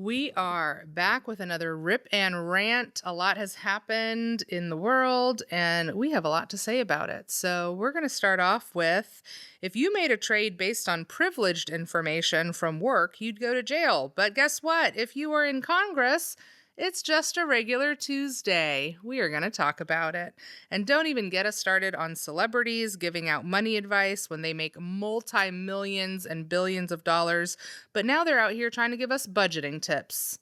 We are back with another rip and rant. A lot has happened in the world, and we have a lot to say about it. So, we're going to start off with if you made a trade based on privileged information from work, you'd go to jail. But guess what? If you were in Congress, it's just a regular Tuesday. We are going to talk about it. And don't even get us started on celebrities giving out money advice when they make multi-millions and billions of dollars, but now they're out here trying to give us budgeting tips.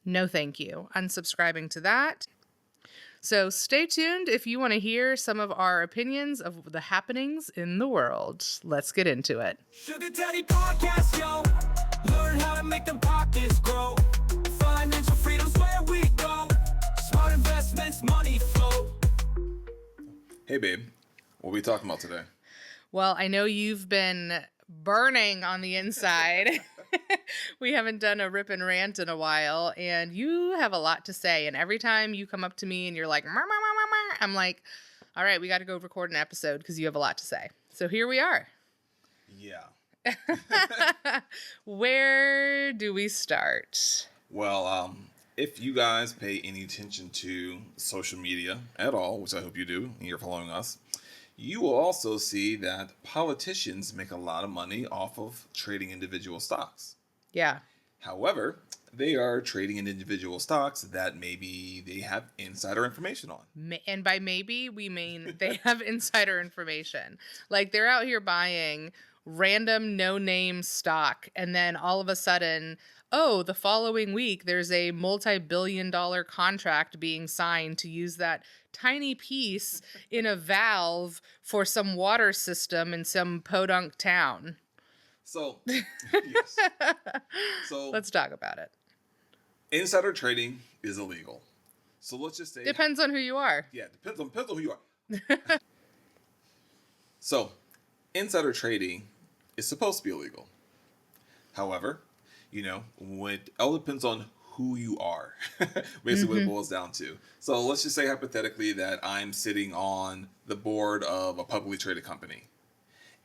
No thank you. Unsubscribing to that. So stay tuned if you want to hear some of our opinions of the happenings in the world. Let's get into it. Sugar Daddy Podcast, yo. Learn how to make them pockets grow. Financial freedom's where we go. Smart investments, money flow. Hey, babe. What are we talking about today? Well, I know you've been burning on the inside. We haven't done a rip and rant in a while, and you have a lot to say. And every time you come up to me and you're like, "Meh, meh, meh, meh, meh," I'm like, all right, we got to go record an episode because you have a lot to say. So here we are. Yeah. Where do we start? Well, if you guys pay any attention to social media at all, which I hope you do, and you're following us, you will also see that politicians make a lot of money off of trading individual stocks. Yeah. However, they are trading in individual stocks that maybe they have insider information on. And by maybe, we mean they have insider information. Like, they're out here buying random no-name stock, and then all of a sudden, oh, the following week, there's a multi-billion-dollar contract being signed to use that tiny piece in a valve for some water system in some podunk town. So, yes. So, Let's talk about it. insider trading is illegal. So let's just say... Depends on who you are. Yeah, depends on who you are. So, insider trading is supposed to be illegal. However, it all depends on who you are. Basically what it boils down to. So let's just say hypothetically that I'm sitting on the board of a publicly traded company.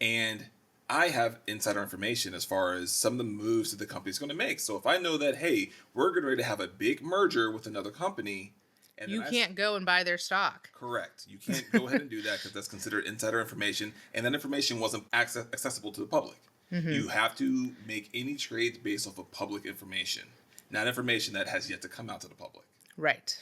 And I have insider information as far as some of the moves that the company's going to make. So if I know that, hey, we're getting ready to have a big merger with another company. And you can't go and buy their stock. Correct. You can't go ahead and do that because that's considered insider information. And that information wasn't accessible to the public. Mm-hmm. You have to make any trades based off of public information, not information that has yet to come out to the public. Right.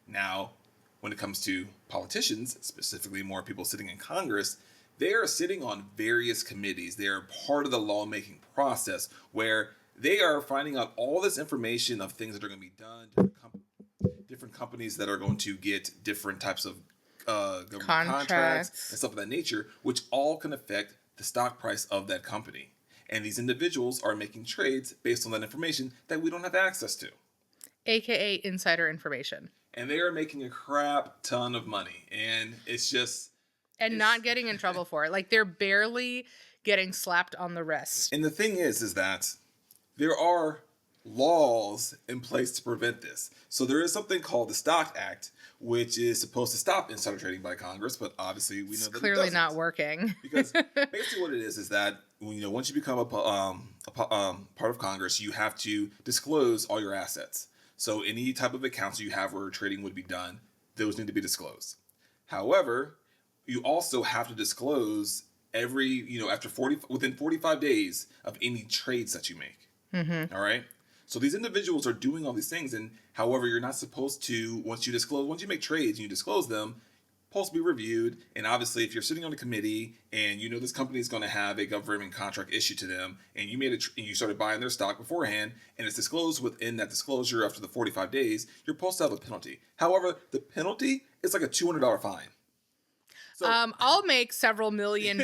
Now, when it comes to politicians, specifically more people sitting in Congress, they are sitting on various committees. They are part of the lawmaking process where they are finding out all this information of things that are going to be done, different companies that are going to get different types of government contracts and stuff of that nature, which all can affect the stock price of that company. And these individuals are making trades based on that information that we don't have access to. AKA insider information. And they are making a crap ton of money. And it's just... And not getting in trouble for it. Like, they're barely getting slapped on the wrist. And the thing is that there are laws in place to prevent this. So there is something called the Stock Act, which is supposed to stop insider trading by Congress, but obviously we know that clearly it not working. Because basically what it is that once you become a part of Congress, you have to disclose all your assets. So any type of accounts you have where trading would be done, those need to be disclosed. However, you also have to disclose within 45 days of any trades that you make. Mm-hmm. All right. So these individuals are doing all these things, and however, you're not supposed to, once you make trades and you disclose them, supposed to be reviewed. And obviously, if you're sitting on a committee and you know this company is going to have a government contract issued to them, and you started buying their stock beforehand, and it's disclosed within that disclosure after the 45 days, you're supposed to have a penalty. However, the penalty is like a $200 fine. So, I'll make several $1 million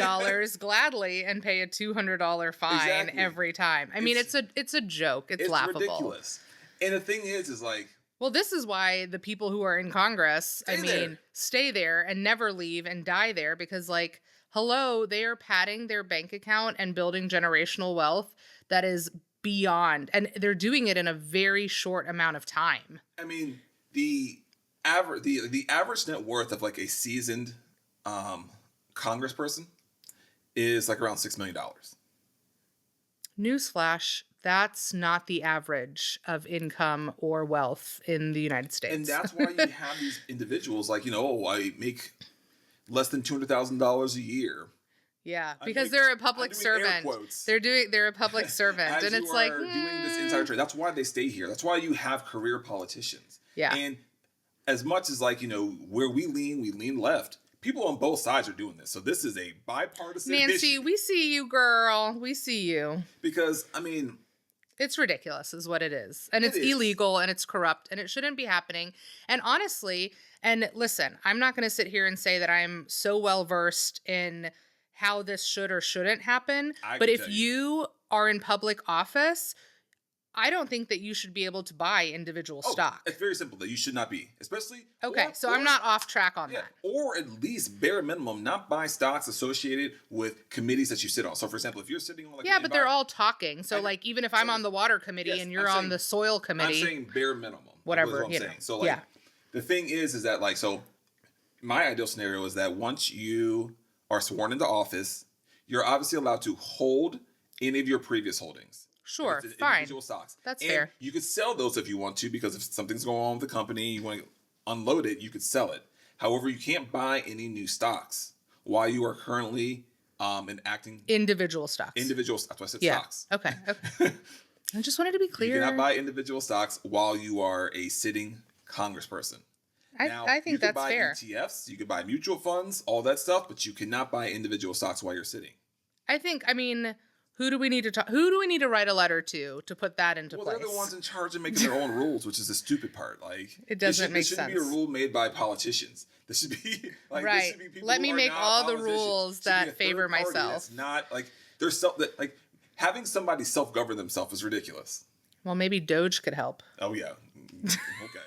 gladly and pay a $200 fine every time. I mean, it's a joke. It's laughable. It's ridiculous. And the thing is like, well, this is why the people who are in Congress, stay there and never leave and die there because, like, hello, they are padding their bank account and building generational wealth that is beyond, and they're doing it in a very short amount of time. I mean, the average net worth of like a seasoned congressperson is like around $6 million. Newsflash, That's not the average of income or wealth in the United And States. that's why you have these individuals like, oh, I make less than $200,000 a year. Yeah, I'm because making, they're a I'm public doing air servant. quotes. They're a public servant, As and you it's like, are doing this entire trade. That's why they stay here. That's why you have career politicians. yeah. And as much as like, where we lean left. People on both sides are doing this. So this is a bipartisan Nancy, issue. we see you, girl. We see you. Because, I mean, It's ridiculous is what it is. And It it's is. illegal and it's corrupt and it shouldn't be happening. And honestly, and listen, I'm not going to sit here and say that I'm so well versed in how this should or shouldn't happen. I But can if tell you are in public office, I don't think that you should be able to buy individual stock. it's very simple that you should not be, especially. Okay, so I'm not off track on Yeah, that. or at least bare minimum, not buy stocks associated with committees that you sit on. So, for example, if you're sitting on like Yeah, an but they're all talking. So, I- like, even if I'm on the water committee Yes, and you're I'm on saying- the soil committee, I'm saying bare minimum. Whatever, is what I'm you know. saying. So, like, Yeah. the thing is that like, so my ideal scenario is that once you are sworn into office, you're obviously allowed to hold any of your previous holdings. sure, It's fine. individual stocks. That's And fair. you could sell those if you want to, because if something's going on with the company, you want to unload it, you could sell it. However, you can't buy any new stocks while you are currently enacting Individual stocks. individual. That's why I said Yeah. stocks. Okay. I just wanted to be You clear. cannot buy individual stocks while you are a sitting congressperson. Now, I you think could that's buy fair. ETFs, you could buy mutual funds, all that stuff, but you cannot buy individual stocks while you're sitting. I mean, who do we need to talk? Who do we need to write a letter to put that into Well, place? they're the ones in charge of making their own rules, which is the stupid part. Like, It doesn't make This shouldn't be a sense. rule made by politicians. This should be like, Right. This should be people Let who me are make not all the politicians. rules Should be that a favor third party myself. that's not like they're like having somebody self-govern themselves is ridiculous. Well, maybe Doge could help. Oh yeah, okay.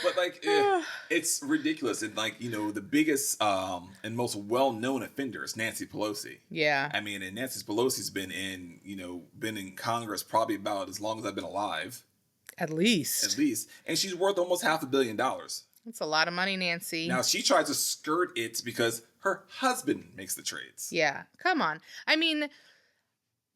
But like, it's ridiculous, and like the biggest and most well-known offender is Nancy Pelosi. Yeah. I mean, and Nancy Pelosi's been in Congress probably about as long as I've been alive, At least. and she's worth almost $500 million. That's a lot of money, Nancy. Now she tries to skirt it because her husband makes the trades. Yeah. Come on. I mean,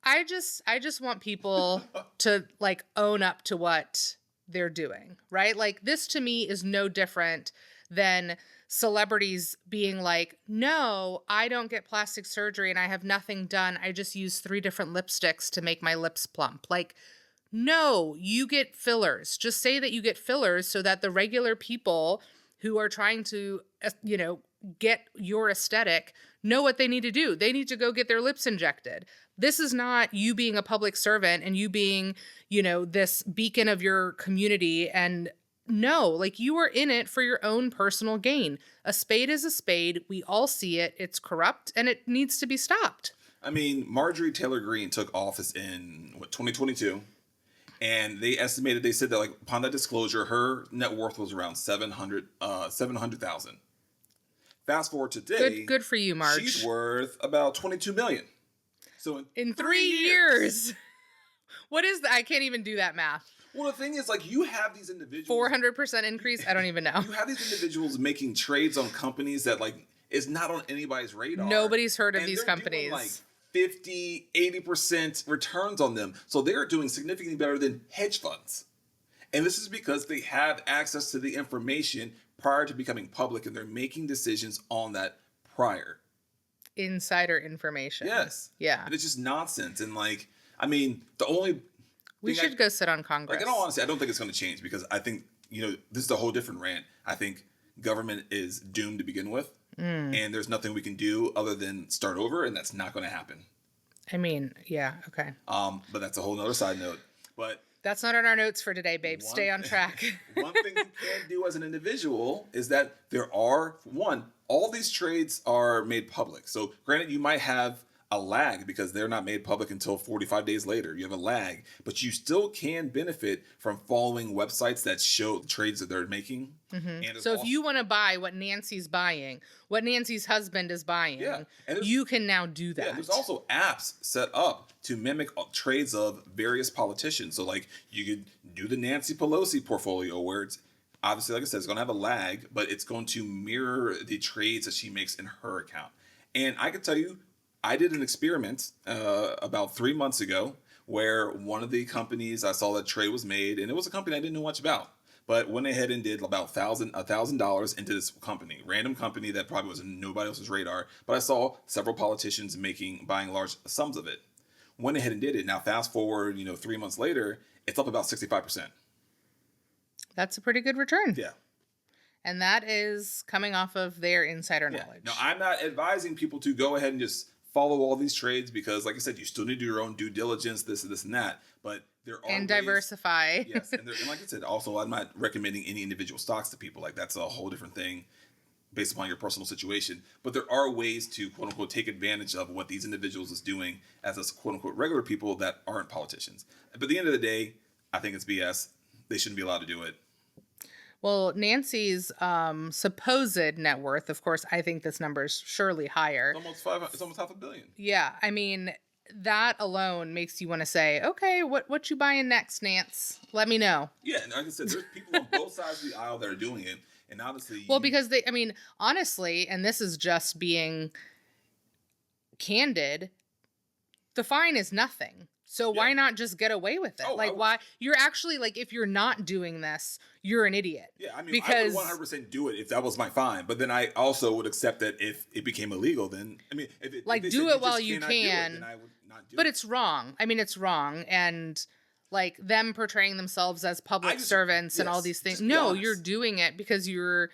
I just want people to like own up to what they're doing, right? Like this to me is no different than celebrities being like, "No, I don't get plastic surgery and I have nothing done. I just use 3 different lipsticks to make my lips plump." Like, no, you get fillers. Just say that you get fillers so that the regular people who are trying to, get your aesthetic know what they need to do. They need to go get their lips injected. This is not you being a public servant and you being, this beacon of your community. And no, like you are in it for your own personal gain. A spade is a spade. We all see it. It's corrupt and it needs to be stopped. I mean, Marjorie Taylor Greene took office in 2022, and they said that like upon that disclosure, her net worth was around 700,000. Fast forward to today, Good for you, Marge. she's worth about 22 million. So in 3 years. What is that? I can't even do that math. Well, the thing is, like, you have these individuals. 400% increase? I don't even know. You have these individuals making trades on companies that like is not on anybody's radar. Nobody's heard of And these they're companies. doing, like 50, 80% returns on them. So they're doing significantly better than hedge funds. And this is because they have access to the information prior to becoming public, and they're making decisions on that prior. Insider information. Yes. Yeah. And it's just nonsense. And like, I mean, the only We thing should go sit on Congress. like, in all honesty, I don't think it's going to change because I think, this is a whole different rant. I think government is doomed to begin with. And there's nothing we can do other than start over, and that's not going to happen. I mean, yeah, okay. But that's a whole nother side note. But That's not on our notes for today, babe. Stay on track. one thing you can do as an individual is that all these trades are made public. So granted, you might have a lag because they're not made public until 45 days later. You have a lag, but you still can benefit from following websites that show the trades that they're making. And it's So if also- you want to buy what Nancy's buying, what Nancy's husband is buying, Yeah, and there's- you can now do that. Yeah, there's also apps set up to mimic trades of various politicians. So like you could do the Nancy Pelosi portfolio where it's obviously, like I said, it's going to have a lag, but it's going to mirror the trades that she makes in her account. And I can tell you, I did an experiment about 3 months ago where one of the companies I saw that trade was made, and it was a company I didn't know much about, but went ahead and did about $1,000 into this company, random company that probably was in nobody else's radar. But I saw several politicians buying large sums of it. Went ahead and did it. Now fast forward, 3 months later, it's up about 65%. That's a pretty good return. Yeah. And that is coming off of their insider Yeah. knowledge. Now, I'm not advising people to go ahead and just follow all these trades because, like I said, you still need to do your own due diligence, this and that. But there are and ways, diversify. Yes, and like I said, also I'm not recommending any individual stocks to people. Like that's a whole different thing based upon your personal situation. But there are ways to quote unquote take advantage of what these individuals is doing as us quote unquote regular people that aren't politicians. But at the end of the day, I think it's BS. They shouldn't be allowed to do it. Well, Nancy's supposed net worth, of course, I think this number is surely higher. It's almost $500 million. Yeah, I mean, that alone makes you want to say, okay, what you buying next, Nance? Let me know. Yeah, and like I said, there's people on both sides of the aisle that are doing it, and honestly, Well, because honestly, and this is just being candid, the fine is nothing. So why not just get away with it? Why you're actually if you're not doing this, you're an idiot. Yeah, I mean, because I would 100% do it if that was my fine. But then I also would accept that if it became illegal, then if they do said it while you cannot do it, can. then I would not do but it. it's wrong. I mean, it's wrong, and them portraying themselves as public servants and all these things. No, you're doing it because you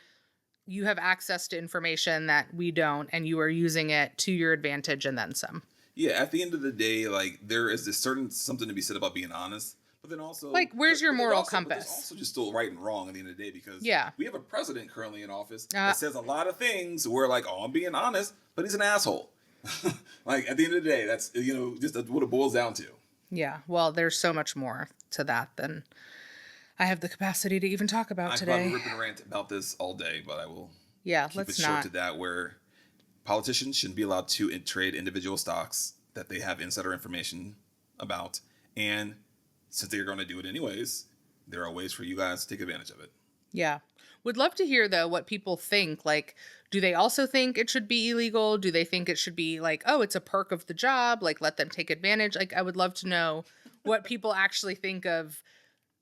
have access to information that we don't, and you are using it to your advantage and then some. Yeah, at the end of the day, there is this certain something to be said about being honest, but then also where's your moral but compass? there's also just still right and wrong at the end of the day because we have a president currently in office that says a lot of things where I'm being honest, but he's an asshole. At the end of the day, that's just what it boils down to. Yeah, well, there's so much more to that than I have the capacity to even talk about today. I could rip and rant about this all day, but I will keep it short to that where politicians shouldn't be allowed to trade individual stocks that they have insider information about. And since they're going to do it anyways, there are ways for you guys to take advantage of it. Yeah. Would love to hear, though, what people think. Do they also think it should be illegal? Do they think it should be oh, it's a perk of the job? Let them take advantage. I would love to know what people actually think of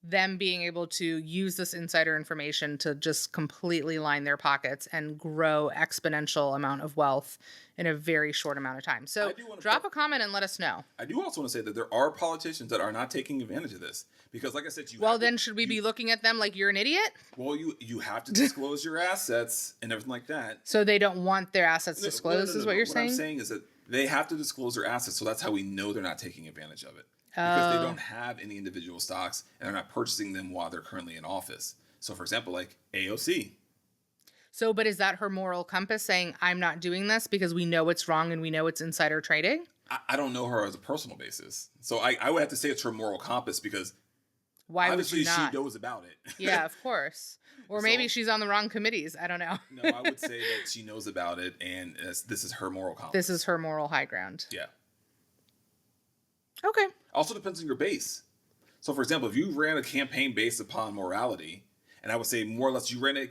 them being able to use this insider information to just completely line their pockets and grow exponential amount of wealth in a very short amount of time. So drop a comment and let us know. I do also want to say that there are politicians that are not taking advantage of this because, like I said, should we be looking at them like you're an idiot? Well, you have to disclose your assets and everything like that. So they don't want their assets disclosed, is what you're saying? What I'm saying is that they have to disclose their assets, so that's how we know they're not taking advantage of it. Because they don't have any individual stocks and they're not purchasing them while they're currently in office. So, for example, AOC. So, but is that her moral compass saying, I'm not doing this because we know it's wrong and we know it's insider trading? I don't know her as a personal basis. So, I would have to say it's her moral compass because why obviously would you not? She knows about it. Yeah, of course. Or maybe she's on the wrong committees. I don't know. No, I would say that she knows about it and this is her moral compass. This is her moral high ground. Yeah. Okay. Also depends on your base. So, for example, if you ran a campaign based upon morality, and I would say more or less you ran a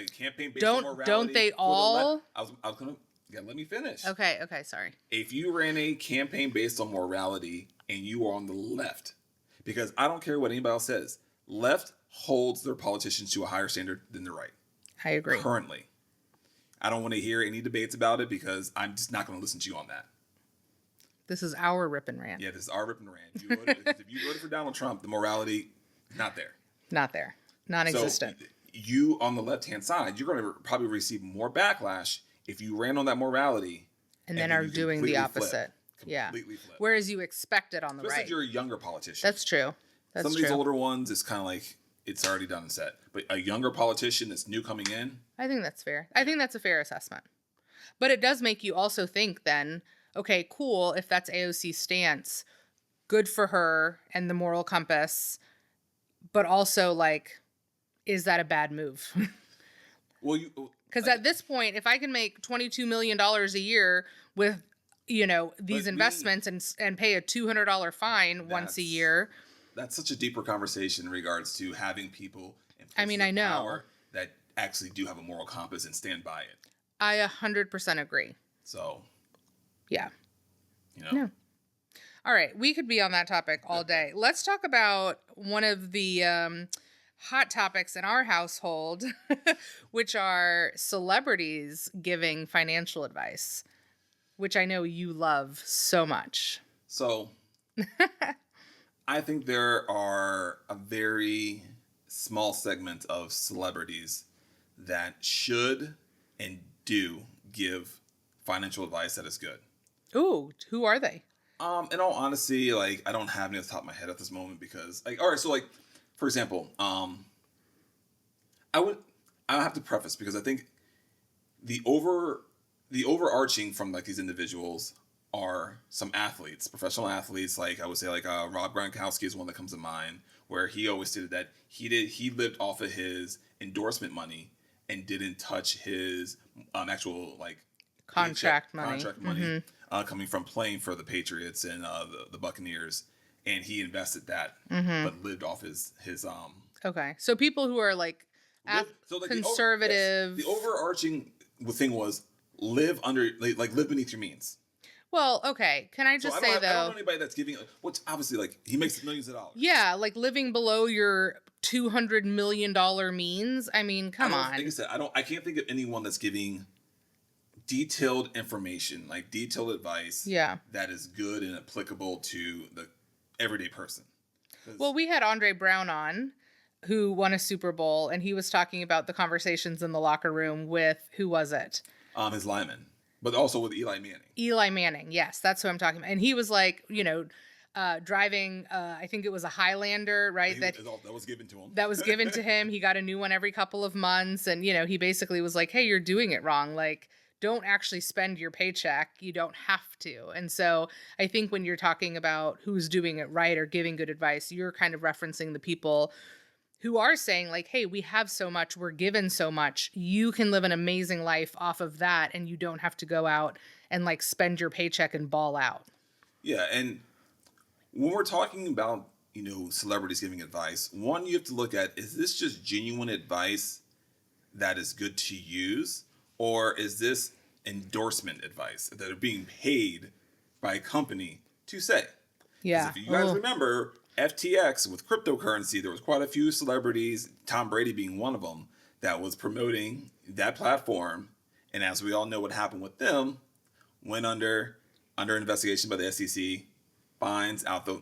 campaign based on morality. Don't they all? I was gonna let me finish. Okay, sorry. If you ran a campaign based on morality and you are on the left, because I don't care what anybody else says, left holds their politicians to a higher standard than the right. I agree. Currently. I don't want to hear any debates about it because I'm just not going to listen to you on that. This is our rip and rant. Yeah, this is our rip and rant. If you voted for Donald Trump, the morality, not there. Not there. Non-existent. So you, on the left-hand side, you're going to probably receive more backlash if you ran on that morality. And then are doing the opposite. Completely flip. Whereas you expect it on the Especially right. if you're a younger politician. That's true. Some of these older ones, it's kind of like it's already done and set. But a younger politician that's new coming in. I think that's fair. I think that's a fair assessment. But it does make you also think then, okay, cool, if that's AOC's stance, good for her and the moral compass. But also, is that a bad move? Well, because at this point, if I can make $22 million a year with, these investments and pay a $200 fine once a year. That's such a deeper conversation in regards to having people in I know power that actually do have a moral compass and stand by it. I 100% agree. So, yeah. You know. No. All right, we could be on that topic all day. Let's talk about one of the hot topics in our household, which are celebrities giving financial advice, which I know you love so much. So I think there are a very small segment of celebrities that should and do give financial advice that is good. Ooh, who are they? In all honesty, like I don't have any off the top of my head at this moment because, like, all right, so like, for example, I would I have to preface because I think the overarching from like these individuals are some athletes, professional athletes. Like I would say, like Rob Gronkowski is one that comes to mind, where he always stated that he lived off of his endorsement money and didn't touch his actual like Contract money. contract money coming from playing for the Patriots and the Buccaneers, and he invested that, but lived off his Okay, so people who are like so like conservative. The overarching thing was live under like live beneath your means. Well, okay. Can I just say I don't know though? anybody that's giving, which obviously like he makes millions of dollars. Yeah, like living below your $200 million means. I mean, come on. Like I said, I can't think of anyone that's giving detailed information, like detailed advice. Yeah. That is good and applicable to the everyday person. Well, we had Andre Brown on, who won a Super Bowl, and he was talking about the conversations in the locker room with who was it? His lineman, but also with Eli Manning. Eli Manning, yes, that's who I'm talking about. And he was like, driving, I think it was a Highlander, right? That was given to him. That was given to him. He got a new one every couple of months. And, he basically was like, hey, you're doing it wrong. Like, don't actually spend your paycheck. You don't have to. And so I think when you're talking about who's doing it right or giving good advice, you're kind of referencing the people who are saying like, hey, we have so much, we're given so much. You can live an amazing life off of that. And you don't have to go out and like spend your paycheck and ball out. Yeah. And when we're talking about, celebrities giving advice, one, you have to look at, is this just genuine advice that is good to use? Or is this endorsement advice that are being paid by a company to say? Yeah. If you guys remember FTX with cryptocurrency, there was quite a few celebrities, Tom Brady being one of them, that was promoting that platform. And as we all know what happened with them, went under investigation by the SEC, fines out the,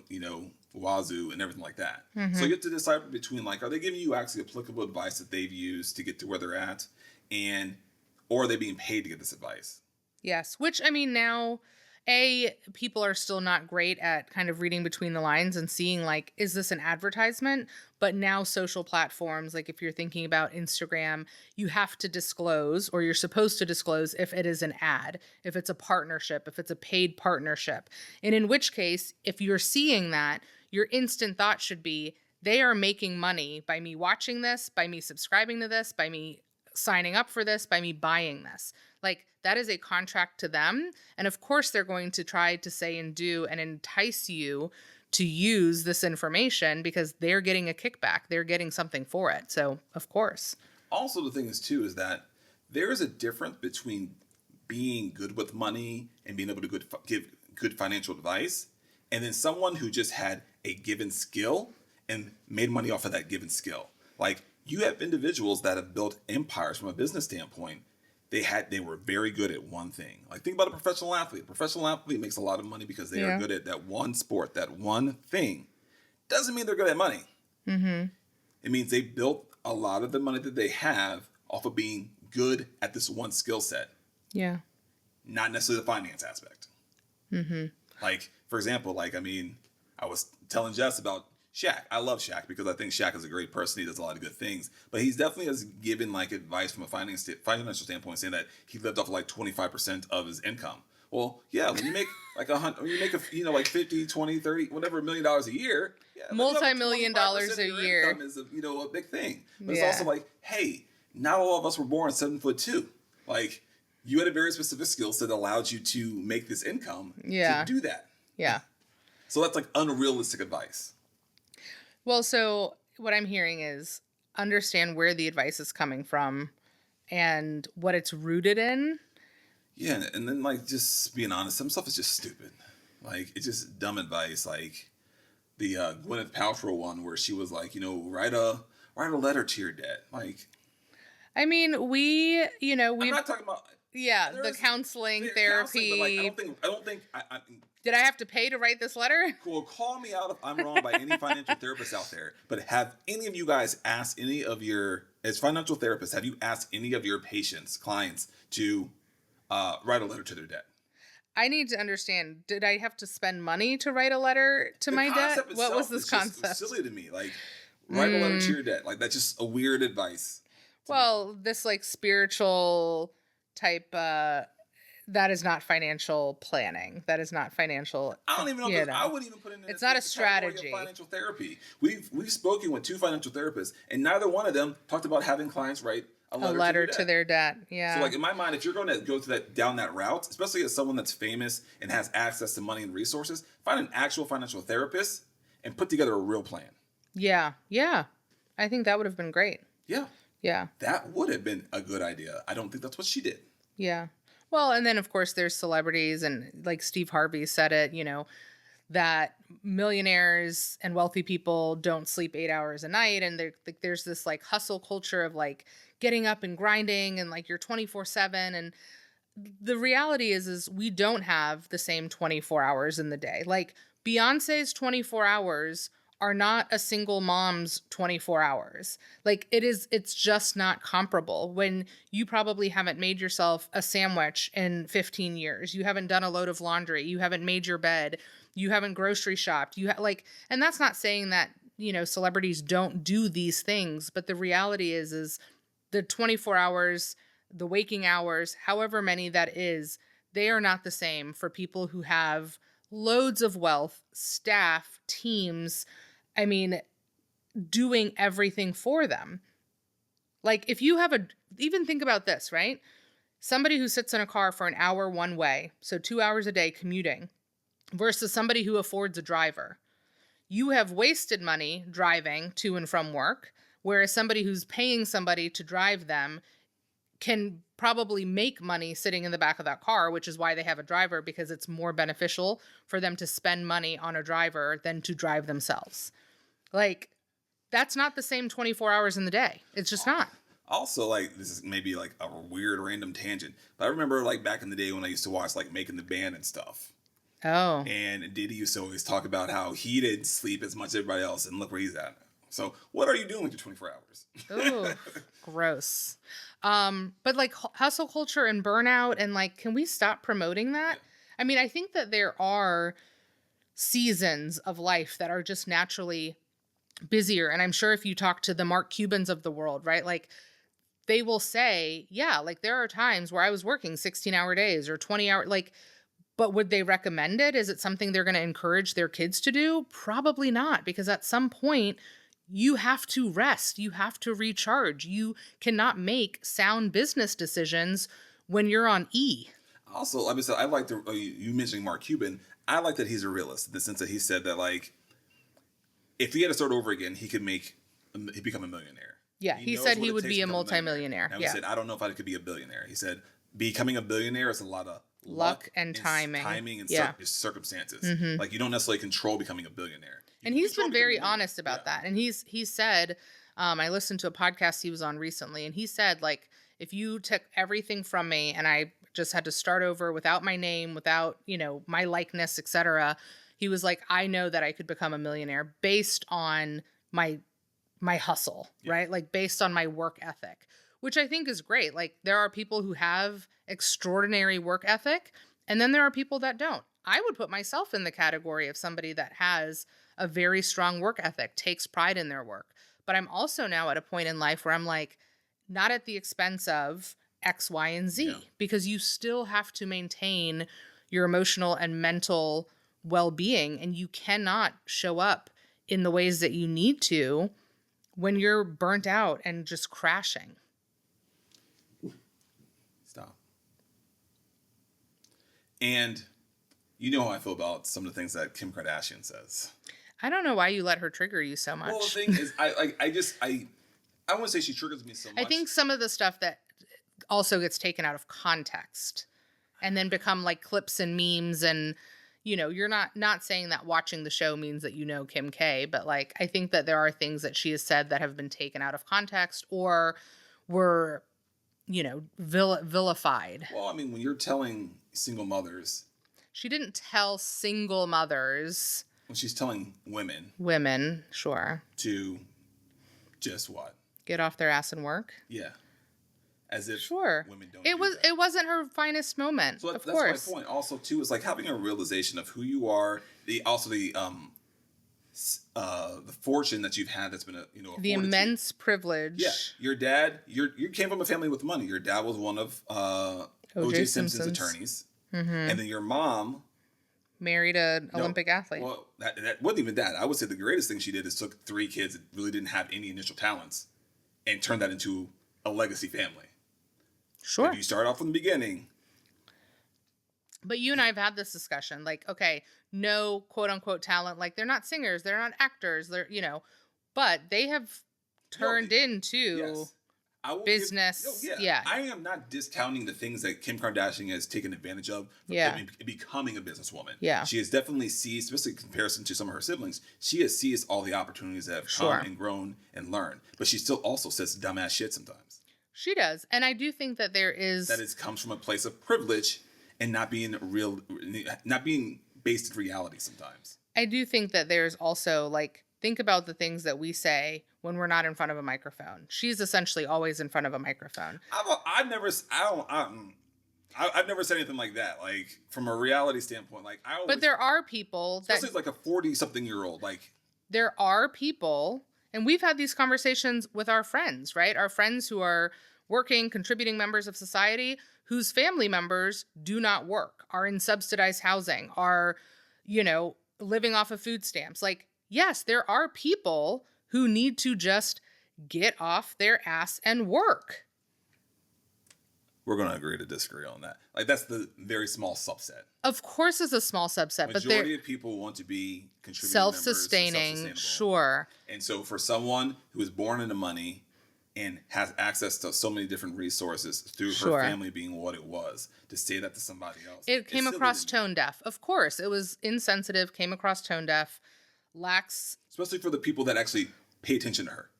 wazoo and everything like that. So you have to decide between like, are they giving you actually applicable advice that they've used to get to where they're at? Or are they being paid to give this advice? Yes. Which, I mean, now, people are still not great at kind of reading between the lines and seeing, like, is this an advertisement? But now social platforms, like if you're thinking about Instagram, you have to disclose, or you're supposed to disclose if it is an ad, if it's a partnership, if it's a paid partnership. And in which case, if you're seeing that, your instant thought should be, they are making money by me watching this, by me subscribing to this, by me signing up for this, by me buying this. Like, that is a contract to them. And of course, they're going to try to say and do and entice you to use this information because they're getting a kickback. They're getting something for it. So, of course. Also, the thing is, too, is that there is a difference between being good with money and being able to give good financial advice, and then someone who just had a given skill and made money off of that given skill. Like, you have individuals that have built empires from a business standpoint. They were very good at one thing. Like, think about a professional athlete. A professional athlete makes a lot of money because they are good at that one sport, that one thing. Doesn't mean they're good at money. Mm-hmm. It means they built a lot of the money that they have off of being good at this one skill set. Yeah. Not necessarily the finance aspect. Mm-hmm. Like, for example, I was telling Jess about Shaq. I love Shaq because I think Shaq is a great person. He does a lot of good things, but he's definitely has given like advice from a financial standpoint, saying that he lived off of like 25% of his income. Well, yeah, when you make like like 50, 20, 30, whatever $1 million a year, multi-million dollars a year is a big thing. But it's also like, hey, not all of us were born 7'2". Like, you had a very specific skill set that allowed you to make this income to do that. Yeah. So that's like unrealistic advice. Well, so what I'm hearing is understand where the advice is coming from and what it's rooted in. Yeah, and then like just being honest, some stuff is just stupid. Like, it's just dumb advice. Like the Gwyneth Paltrow one where she was like, write a letter to your debt. Like, I mean, I'm we've not talking about yeah, the there's counseling, counseling, but like therapy. I don't think Did I have to pay to write this letter? well, call me out if I'm wrong by any financial therapists out there. But have any of you guys asked any of your as financial therapists? Have you asked any of your patients, clients, to write a letter to their debt? I need to understand. Did I have to spend money to write a letter to The my debt? concept What was itself this is just concept? silly to me. Like, write a letter to your debt. Like, that's just a weird advice. Well, this like spiritual type that is not financial planning. That is not financial. I don't even know. If I would even put it in. It's not a the category strategy. Of financial therapy. We've spoken with 2 financial therapists, and neither one of them talked about having clients write a letter, To their debt. Yeah. So, like, in my mind, if you're going to go to down that route, especially as someone that's famous and has access to money and resources, find an actual financial therapist and put together a real plan. Yeah. Yeah. I think that would have been great. Yeah. Yeah. That would have been a good idea. I don't think that's what she did. Yeah. Well, and then of course there's celebrities and like Steve Harvey said it, that millionaires and wealthy people don't sleep 8 hours a night. And there's this like hustle culture of like getting up and grinding and like you're 24/7. And the reality is we don't have the same 24 hours in the day. Like Beyonce's 24 hours are not a single mom's 24 hours. Like it's just not comparable when you probably haven't made yourself a sandwich in 15 years. You haven't done a load of laundry. You haven't made your bed. You haven't grocery shopped. And that's not saying that, celebrities don't do these things, but the reality is the 24 hours, the waking hours, however many that is, they are not the same for people who have loads of wealth, staff, teams, I mean, doing everything for them. Like if you have even think about this, right? Somebody who sits in a car for an hour one way, so 2 hours a day commuting, versus somebody who affords a driver. You have wasted money driving to and from work, whereas somebody who's paying somebody to drive them can probably make money sitting in the back of that car, which is why they have a driver, because it's more beneficial for them to spend money on a driver than to drive themselves. Like, that's not the same 24 hours in the day. It's just not. Also, like, this is maybe like a weird random tangent, but I remember like back in the day when I used to watch like Making the Band and stuff. Oh. And Diddy used to always talk about how he didn't sleep as much as everybody else, and look where he's at. So, what are you doing with your 24 hours? Ooh, gross. But like hustle culture and burnout, and like, can we stop promoting that? Yeah. I mean, I think that there are seasons of life that are just naturally busier. And I'm sure if you talk to the Mark Cubans of the world, right? Like they will say, yeah, like there are times where I was working 16-hour days or 20-hour, like, but would they recommend it? Is it something they're going to encourage their kids to do? Probably not, because at some point you have to rest. You have to recharge. You cannot make sound business decisions when you're on E. Also, like I said, I like you mentioning Mark Cuban. I like that he's a realist in the sense that he said that like if he had to start over again, he'd become a millionaire. Yeah, he said he would be a multimillionaire. Now he said, I don't know if I could be a billionaire. He said, becoming a billionaire is a lot of luck and timing. Timing and circumstances. Mm-hmm. Like you don't necessarily control becoming a billionaire. And he's been very honest about that. And he said, I listened to a podcast he was on recently, and he said, like, if you took everything from me and I just had to start over without my name, without, my likeness, etc., he was like, I know that I could become a millionaire based on my hustle, right? Like based on my work ethic, which I think is great. Like there are people who have extraordinary work ethic, and then there are people that don't. I would put myself in the category of somebody that has a very strong work ethic, takes pride in their work. But I'm also now at a point in life where I'm like, not at the expense of X, Y, and Z, because you still have to maintain your emotional and mental well-being, and you cannot show up in the ways that you need to when you're burnt out and just crashing. Stop. And you know how I feel about some of the things that Kim Kardashian says. I don't know why you let her trigger you so much. Well, the thing is, I want to say she triggers me so much. I think some of the stuff that also gets taken out of context and then become like clips and memes and, you're not saying that watching the show means that Kim K, but like I think that there are things that she has said that have been taken out of context or were, vilified. Well, I mean, when you're telling single mothers, She didn't tell single mothers, when she's telling women, sure, to just what? get off their ass and work. Yeah. As if Sure. women don't It do was that. it wasn't her finest moment. So of that's course. my point. Also, too, is like having a realization of who you are. The fortune that you've had that's been The immense privilege. Yeah, your dad. You came from a family with money. Your dad was one of O.J. Simpson's attorneys, and then your mom married an Olympic athlete. Well, that wasn't even that. I would say the greatest thing she did is took 3 kids that really didn't have any initial talents and turned that into a legacy family. Sure. If you start off from the beginning. But you and I have had this discussion. Like, okay, no quote unquote talent. Like, they're not singers. They're not actors. They're, but they have turned into Yes. business. Yeah. I am not discounting the things that Kim Kardashian has taken advantage of becoming a businesswoman. Yeah. She has definitely seized, especially in comparison to some of her siblings, she has seized all the opportunities that have come and grown and learned. But she still also says dumbass shit sometimes. She does. And I do think that there is... That it comes from a place of privilege and not being based in reality sometimes. I do think that there's also, like, think about the things that we say when we're not in front of a microphone. She's essentially always in front of a microphone. I've never said anything like that. Like, from a reality standpoint, like I always, but there are people that... especially like a 40-something-year-old, like... There are people, and we've had these conversations with our friends, right? Our friends who are working, contributing members of society, whose family members do not work, are in subsidized housing, are, living off of food stamps. Like, yes, there are people who need to just get off their ass and work. We're going to agree to disagree on that. Like, that's the very small subset. Of course it's a small subset, but Majority of people want to be contributing self-sustaining, sure. And so for someone who is born into money and has access to so many different resources through her family being what it was, to say that to somebody else. It came across tone deaf. Of course, it was insensitive, came across tone deaf, lacks... Especially for the people that actually pay attention to her.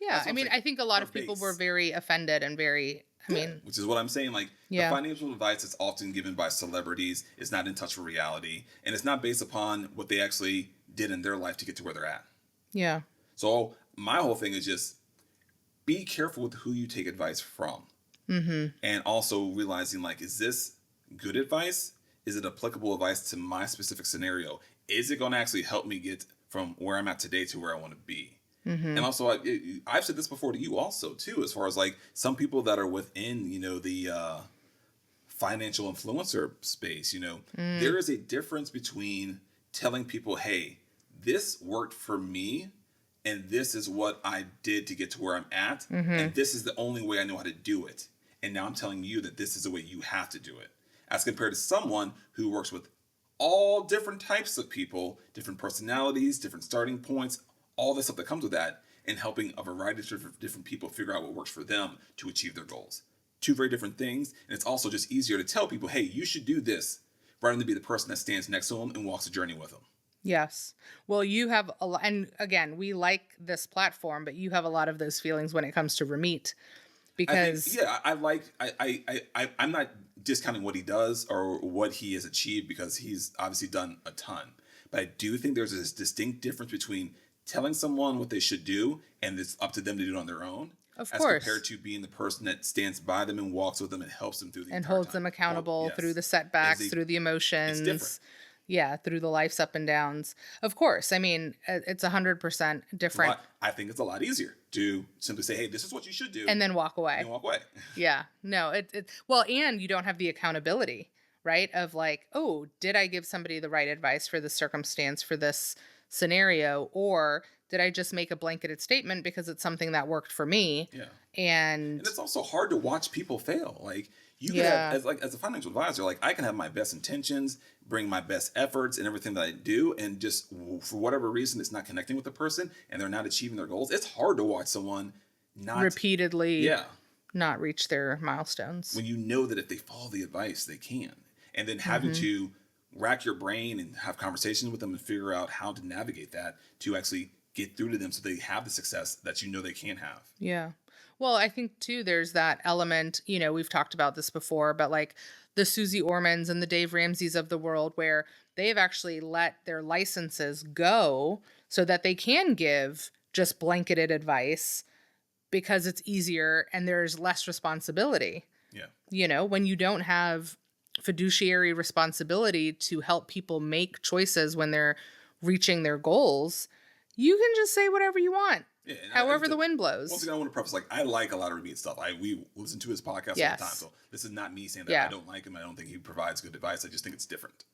Yeah, I mean, I think a lot of people were very offended and very... which is what I'm saying. Like, the financial advice that's often given by celebrities is not in touch with reality, and it's not based upon what they actually did in their life to get to where they're at. Yeah. So my whole thing is just be careful with who you take advice from, and also realizing, like, is this good advice? Is it applicable advice to my specific scenario? Is it going to actually help me get from where I'm at today to where I want to be? And also, I've said this before to you also, too, as far as, like, some people that are within, the financial influencer space, there is a difference between telling people, hey, this worked for me, and this is what I did to get to where I'm at, and this is the only way I know how to do it. And now I'm telling you that this is the way you have to do it. As compared to someone who works with all different types of people, different personalities, different starting points, all the stuff that comes with that, and helping a variety of different people figure out what works for them to achieve their goals. 2 very different things, and it's also just easier to tell people, hey, you should do this, rather than be the person that stands next to them and walks the journey with them. Yes. Well, you have a lot, and again, we like this platform, but you have a lot of those feelings when it comes to Ramit, because I'm not discounting what he does or what he has achieved, because he's obviously done a ton, but I do think there's this distinct difference between telling someone what they should do and it's up to them to do it on their own, of course, as compared to being the person that stands by them and walks with them and helps them through the and holds time. them accountable through the setbacks, through the emotions. Yeah, through the life's up and downs. Of course, I mean, it's 100% different. I think it's a lot easier to simply say, hey, this is what you should do. And then walk away. Yeah, no, well, and you don't have the accountability, right? Of like, oh, did I give somebody the right advice for this circumstance, for this scenario, or did I just make a blanketed statement because it's something that worked for me? Yeah. And it's also hard to watch people fail. Like, you can have, as a financial advisor, like, I can have my best intentions, bring my best efforts and everything that I do, and just for whatever reason it's not connecting with the person and they're not achieving their goals. It's hard to watch someone not repeatedly not reach their milestones when you know that if they follow the advice they can, and then having to rack your brain and have conversations with them and figure out how to navigate that to actually get through to them so they have the success that you know they can have. Yeah. Well, I think too, there's that element, we've talked about this before, but like the Susie Ormans and the Dave Ramseys of the world, where they've actually let their licenses go so that they can give just blanketed advice because it's easier and there's less responsibility. Yeah. When you don't have fiduciary responsibility to help people make choices when they're reaching their goals, you can just say whatever you want. Yeah, and however the wind blows. Once again, I want to preface, like, I like a lot of Rabin stuff. We listen to his podcast all the time, so this is not me saying that I don't like him. I don't think he provides good advice. I just think it's different.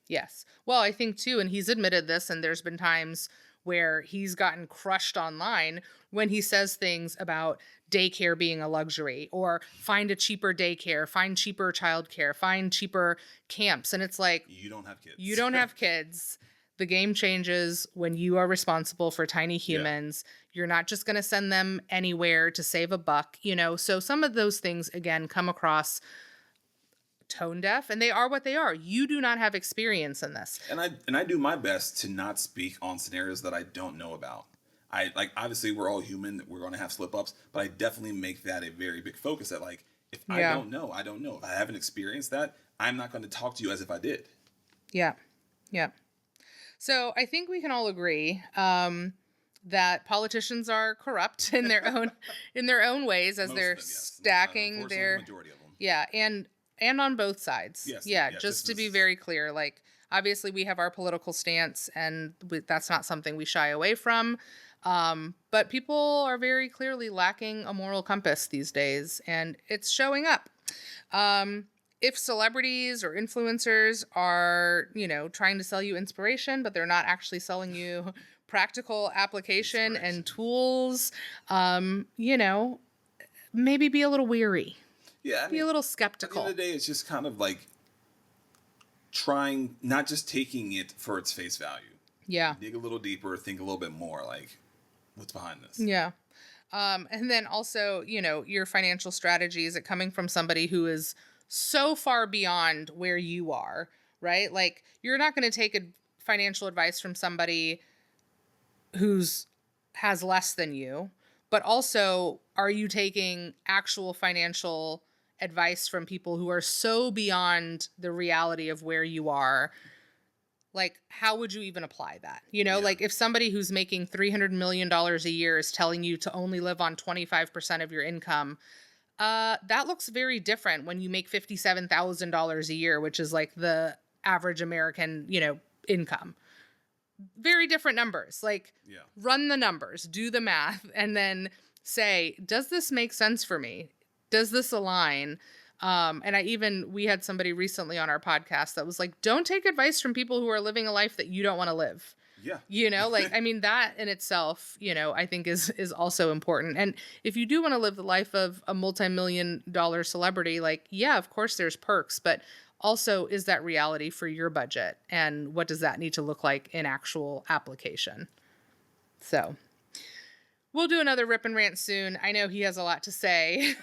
Yes. Well, I think too, and he's admitted this, and there's been times where he's gotten crushed online when he says things about daycare being a luxury, or find a cheaper daycare, find cheaper childcare, find cheaper camps. And it's like, you don't have kids. You don't have kids. The game changes when you are responsible for tiny humans. Yeah. You're not just going to send them anywhere to save a buck, So some of those things, again, come across tone deaf, and they are what they are. You do not have experience in this. And I do my best to not speak on scenarios that I don't know about. Obviously we're all human. We're going to have slip ups, but I definitely make that a very big focus that, like, if I don't know, I don't know. If I haven't experienced that, I'm not going to talk to you as if I did. Yeah. Yeah. So I think we can all agree that politicians are corrupt in their own ways as they're stacking their majority of them. Yeah, and on both sides. Yes, just to be very clear, like, obviously we have our political stance, and that's not something we shy away from. But people are very clearly lacking a moral compass these days, and it's showing up. If celebrities or influencers are, trying to sell you inspiration, but they're not actually selling you practical application and tools, maybe be a little weary. Yeah. Be a little skeptical. At the end of the day, it's just kind of like trying, not just taking it for its face value. Yeah. Dig a little deeper, think a little bit more, like, what's behind this? Yeah. And then also, your financial strategy, is it coming from somebody who is so far beyond where you are, right? Like, you're not going to take financial advice from somebody has less than you, but also, are you taking actual financial advice from people who are so beyond the reality of where you are? Like, how would you even apply that? Like, if somebody who's making $300 million a year is telling you to only live on 25% of your income, that looks very different when you make $57,000 a year, which is like the average American, income. Very different numbers. Like, run the numbers, do the math, and then say, does this make sense for me? Does this align? And we had somebody recently on our podcast that was like, don't take advice from people who are living a life that you don't want to live. Yeah. That in itself, I think is also important. And if you do want to live the life of a multi-million-dollar celebrity, like, yeah, of course there's perks, but also, is that reality for your budget? And what does that need to look like in actual application? So we'll do another Rip and Rant soon. I know he has a lot to say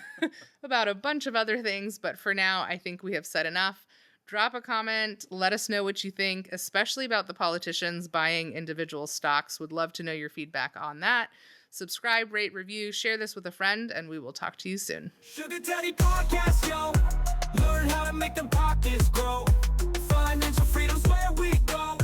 about a bunch of other things, but for now, I think we have said enough. Drop a comment. Let us know what you think, especially about the politicians buying individual stocks. Would love to know your feedback on that. Subscribe, rate, review, share this with a friend, and we will talk to you soon. Sugar Daddy Podcast, yo. Learn how to make them pockets grow. Financial freedom's where we go.